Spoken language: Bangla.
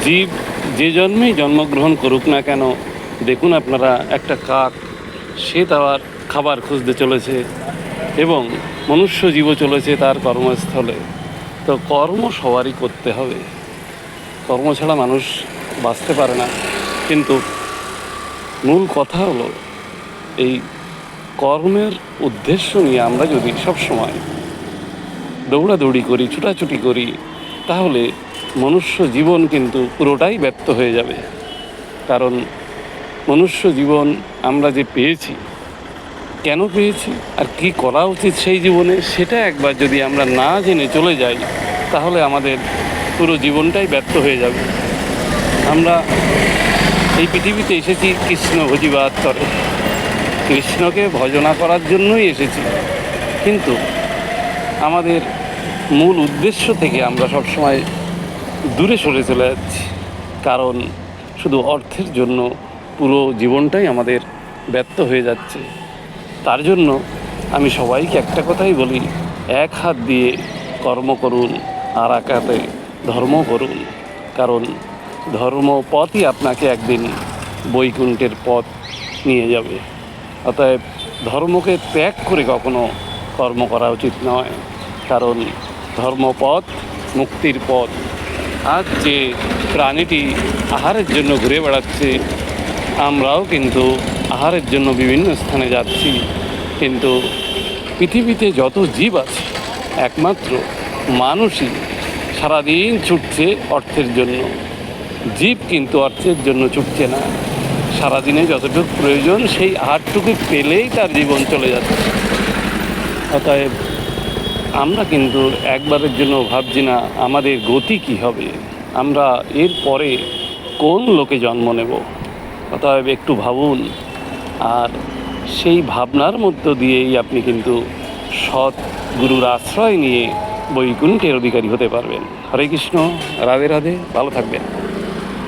জীব যে জন্মেই জন্মগ্রহণ করুক না কেন, দেখুন আপনারা একটা কাক, সে তার খাবার খুঁজতে চলেছে এবং মনুষ্য জীবও চলেছে তার কর্মস্থলে। তো কর্ম সবারই করতে হবে, কর্ম ছাড়া মানুষ বাঁচতে পারে না। কিন্তু মূল কথা হলো, এই কর্মের উদ্দেশ্য নিয়ে আমরা যদি সবসময় দৌড়াদৌড়ি করি, ছুটাছুটি করি, তাহলে মনুষ্য জীবন কিন্তু পুরোটাই ব্যর্থ হয়ে যাবে। কারণ মনুষ্য জীবন আমরা যে পেয়েছি, কেন পেয়েছি আর কি করা উচিত সেই জীবনে, সেটা একবার যদি আমরা না জেনে চলে যাই, তাহলে আমাদের পুরো জীবনটাই ব্যর্থ হয়ে যাবে। আমরা এই পৃথিবীতে এসেছি কৃষ্ণ ভোজিবাদ করে, কৃষ্ণকে ভজনা করার জন্যই এসেছি। কিন্তু আমাদের মূল উদ্দেশ্য থেকে আমরা সবসময় দূরে সরে চলে যাচ্ছি, কারণ শুধু অর্থের জন্য পুরো জীবনটাই আমাদের ব্যর্থ হয়ে যাচ্ছে। তার জন্য আমি সবাইকে একটা কথাই বলি, এক হাত দিয়ে কর্ম করুন আর এক হাতে ধর্ম করুন, কারণ ধর্মপথই আপনাকে একদিন বৈকুণ্ঠের পথ নিয়ে যাবে। অতএব ধর্মকে ত্যাগ করে কখনো কর্ম করা উচিত নয়, কারণ ধর্মপথ মুক্তির পথ। আজ যে প্রাণীটি আহারের জন্য ঘুরে বেড়াচ্ছে, আমরাও কিন্তু আহারের জন্য বিভিন্ন স্থানে যাচ্ছি, কিন্তু পৃথিবীতে যত জীব আছে একমাত্র মানুষই সারাদিন ছুটছে অর্থের জন্য। জীব কিন্তু অর্থের জন্য ছুটছে না, সারাদিনে যতটুকু প্রয়োজন সেই আহারটুকু পেলেই তার জীবন চলে যাচ্ছে। অতএব আমরা কিন্তু একবারের জন্য ভাবছি না আমাদের গতি কী হবে, আমরা এর পরে কোন লোকে জন্ম নেব। অতএব একটু ভাবুন, আর সেই ভাবনার মধ্য দিয়েই আপনি কিন্তু সৎ গুরুর আশ্রয় নিয়ে বৈকুণ্ঠের অধিকারী হতে পারবেন। হরে কৃষ্ণ, রাধে রাধে, ভালো থাকবেন।